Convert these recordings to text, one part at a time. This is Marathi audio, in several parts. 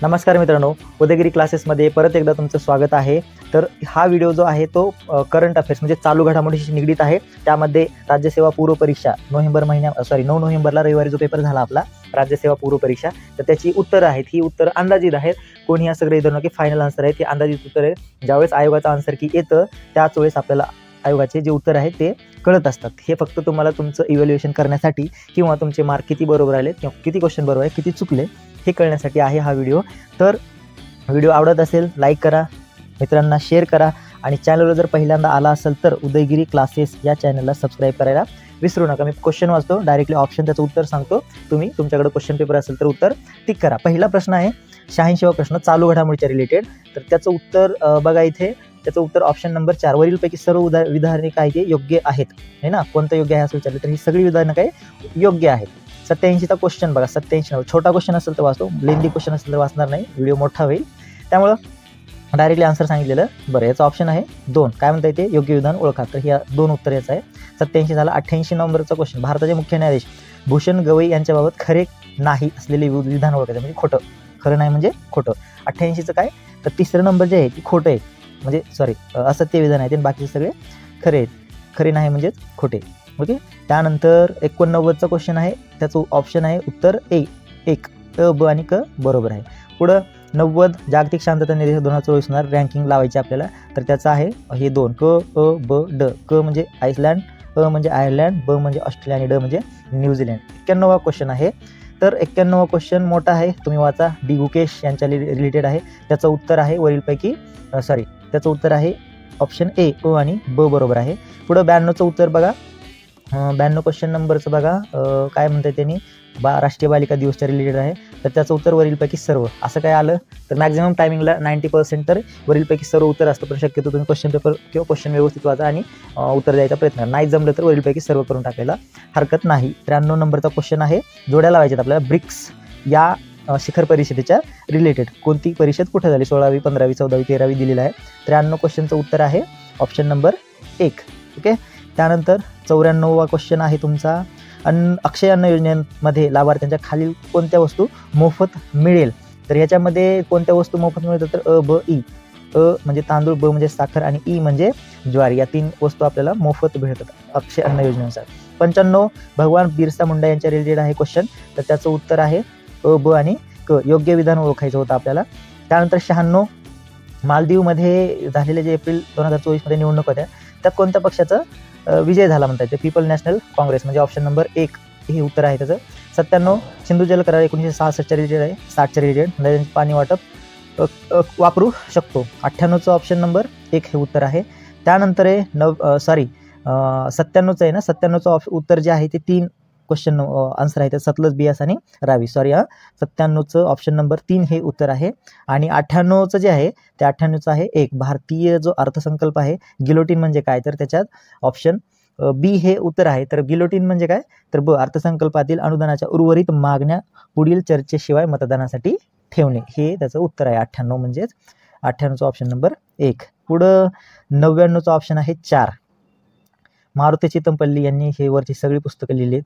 नमस्कार मित्रांनो, उदयगिरी क्लासेसमध्ये परत एकदा तुमचं स्वागत आहे। तर हा व्हिडिओ जो आहे तो करंट अफेअर्स म्हणजे चालू घडामोडीशी निगडीत आहे। त्यामध्ये राज्यसेवा पूर्व परीक्षा 9 नोव्हेंबरला रविवारी जो पेपर झाला आपला राज्यसेवा पूर्व परीक्षा, तर त्याची उत्तरं आहेत। ही उत्तरं अंदाजित आहेत, कोणी या सगळे धरू नका की फायनल आन्सर आहे, ती अंदाजित उत्तर आहे। ज्यावेळेस आयोगाचं आन्सर की येतं त्याच वेळेस आपल्याला आयोगाचे जे उत्तर आहे ते कळत असतात। हे फक्त तुम्हाला तुमचं इव्हॅल्युएशन करण्यासाठी किंवा तुमचे मार्क किती बरोबर आले किंवा किती क्वेश्चन बरोबर आहे, किती चुकले हे कळण्यासाठी आहे हा व्हिडिओ। तर व्हिडिओ आवडत असेल लाईक करा, मित्रांना शेअर करा आणि चॅनलवर जर पहिल्यांदा आला असेल तर उदयगिरी क्लासेस या चॅनलला सबस्क्राईब करायला विसरू नका। मी क्वेश्चन वाचतो, डायरेक्टली ऑप्शन त्याचं उत्तर सांगतो, तुम्ही तुमच्याकडे क्वेश्चन पेपर असेल तर उत्तर टिक करा। पहिला प्रश्न आहे 86वा प्रश्न चालू घडामोडीच्या रिलेटेड। तर त्याचं उत्तर बघा इथे, त्याचं उत्तर ऑप्शन नंबर 4 वरीलपैकी सर्व विधाने काय ते योग्य आहेत, है ना। कोणतं योग्य आहे असं विचारलं तर ही सगळी विधानं काय योग्य आहेत। 87चा क्वेश्चन बघा, 87 छोटा क्वेश्चन असेल तर वाचतो, लेंदी क्वेश्चन असेल तर वाचणार नाही, व्हिडिओ मोठा होईल, त्यामुळं डायरेक्टली आन्सर सांगितलेलं बरं। याचा ऑप्शन आहे 2, काय म्हणता येते योग्य विधान ओळखा, तर ह्या 2 उत्तर याचं आहे। 87 झाला। 88 नंबरचा क्वेश्चन भारताचे मुख्य न्यायाधीश भूषण गवई यांच्याबाबत खरे नाही असलेले विधान ओळखायचं, म्हणजे खोटं, खरं नाही म्हणजे खोटं। 88चं काय, तर तिसरं नंबर जे आहे ती खोटं आहे, म्हणजे सॉरी असत्य विधान आहे, बाकीचे सगळे खरे आहेत, खरे नाही म्हणजे खोटे, ओके। त्यानंतर 89चा क्वेश्चन आहे, त्याचं ऑप्शन आहे उत्तर ए 1 अ ब आणि क बरोबर आहे। पुढं 90 जागतिक शांतता निर्देश 2024 रँकिंग लावायची आपल्याला, तर त्याचं आहे हे 2 क अ ब ड, क म्हणजे आईसलँड, अ म्हणजे आयर्लंड, ब म्हणजे ऑस्ट्रेलिया आणि ड म्हणजे न्यूझीलंड। 91वा क्वेश्चन आहे, तर 91वा क्वेश्चन मोठा आहे, तुम्ही वाचा, डी गुकेश यांच्या रिलेटेड आहे। त्याचं उत्तर आहे वरीलपैकी त्याचं उत्तर आहे ऑप्शन ए अ आणि ब बरोबर आहे। पुढं 92चं उत्तर बघा, 92 क्वेश्चन नंबरचं बघा, काय म्हणतात त्यांनी राष्ट्रीय बालिका दिवसच्या रिलेटेड आहे, तर त्याचं उत्तर वरीलपैकी सर्व असं काय आलं, तर मॅक्झिमम टायमिंगला 90% तर वरीलपैकी सर्व उत्तर असतं, पण शक्यतो तुम्ही क्वेश्चन पेपर किंवा क्वेश्चन व्यवस्थित वाचा आणि उत्तर द्यायचा प्रयत्न, नाही जमलं तर वरीलपैकी सर्व करून टाकायला हरकत नाही। 93 नंबरचा क्वेश्चन आहे, जोड्या लावायच्यात आपल्याला ब्रिक्स या शिखर परिषदेच्या रिलेटेड, कोणती परिषद कुठे झाली, 16वी 15वी 14वी 13वी दिलेला आहे। 93 क्वेश्चनचं उत्तर आहे ऑप्शन नंबर 1, ओके। त्यानंतर 94वा क्वेश्चन आहे तुमचा, अक्षय अन्न योजनेमध्ये लाभार्थ्यांच्या खालील कोणत्या वस्तू मोफत मिळेल, तर ह्याच्यामध्ये कोणत्या वस्तू मोफत मिळतात, तर अ ब ई, अ म्हणजे तांदूळ, ब म्हणजे साखर आणि ई म्हणजे ज्वारी, या 3 वस्तू आपल्याला मोफत मिळतात अक्षय अन्न योजनेनुसार। 95 भगवान बिरसा मुंडा यांच्या रिलेटेड आहे क्वेश्चन, तर त्याचं उत्तर आहे अ ब आणि क, योग्य विधान ओळखायचं होतं आपल्याला। त्यानंतर 96 मालदीवमध्ये झालेले जे एप्रिल 2024 निवडणूक होत्या, त्यात कोणत्या पक्षाचा विजय झाला म्हणता येते, पीपल नॅशनल काँग्रेस म्हणजे ऑप्शन नंबर 1 हे उत्तर आहे त्याचं। 97 सिंधू जल करार 1966च्या रिलेटेड आहे, 60च्या रिलेटेड म्हणजे पाणी वाटप वापरू शकतो, 98चं ऑप्शन नंबर 1 हे उत्तर आहे। त्यानंतर आहे 97चं आहे ना, 97चं उत्तर जे आहे ते 3 क्वेश्चन आन्सर आहे, सतलज, बियास आणि रावी, 97चं ऑप्शन नंबर 3 हे उत्तर आहे। आणि 98चं जे आहे ते 98चं आहे 1 भारतीय जो अर्थसंकल्प आहे, गिलोटिन म्हणजे काय, तर त्याच्यात ऑप्शन बी हे उत्तर आहे। तर गिलोटिन म्हणजे काय, तर ब अर्थसंकल्पातील अनुदानाच्या उर्वरित मागण्या पुढील चर्चेशिवाय मतदानासाठी ठेवणे, हे त्याचं उत्तर आहे 98, म्हणजेच 98चं ऑप्शन नंबर 1। पुढं 99चं ऑप्शन आहे 4, मारुती चितमपल्ली यांनी हे वरची सगळी पुस्तकं लिहिली,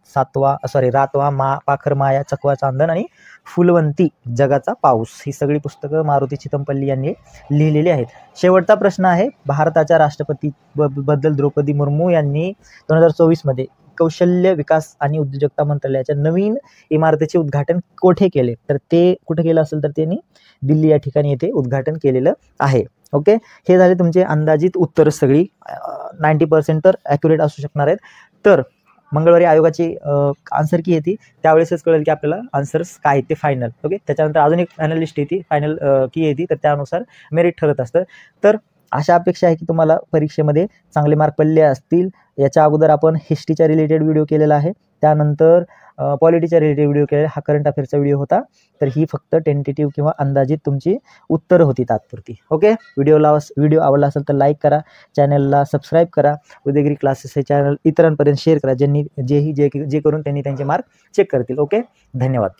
रातवा, पाखर माया, चकवा चांदण आणि फुलवंती, जगाचा पाऊस, ही सगळी पुस्तकं मारुती चितमपल्ली यांनी लिहिलेली आहेत। शेवटचा प्रश्न आहे, भारताच्या राष्ट्रपती बद्दल द्रौपदी मुर्मू यांनी 2024 कौशल्य विकास आणि उद्योजकता मंत्रालयाच्या नवीन इमारतीचे उद्घाटन कोठे केले, तर ते कुठे केलं असेल तर त्यांनी दिल्ली या ठिकाणी येथे उद्घाटन केलेलं आहे, ओके। हे झाले तुमचे अंदाजित उत्तर, सगळी 90% तर ॲक्युरेट असू शकणार आहेत। तर मंगळवारी आयोगाची आन्सर की येते त्यावेळेसच कळेल की आपल्याला आन्सर्स काय ते फायनल, ओके। त्याच्यानंतर अजून एक फायनल लिस्ट येते, फायनल की येते, तर त्यानुसार मेरिट ठरत असतं। तर अशा अपेक्षा आहे की तुम्हाला परीक्षेमध्ये चांगले मार्क पडले असतील। याच्या अगोदर आपण हिस्ट्रीच्या रिलेटेड व्हिडिओ केलेला आहे, त्यानंतर पॉलिटीच्या रिलेटेड व्हिडिओ केलेला, हा करंट अफेअरचा व्हिडिओ होता, तर ही फक्त टेंटेटिव्ह किंवा अंदाजित तुमची उत्तरं होती तात्पुरती, ओके। व्हिडिओ आवडला असेल तर लाईक करा, चॅनलला सबस्क्राईब करा, उदयगिरी क्लासेस हे चॅनल इतरांपर्यंत शेअर करा, जे करून त्यांनी त्यांचे मार्क चेक करतील, ओके। धन्यवाद।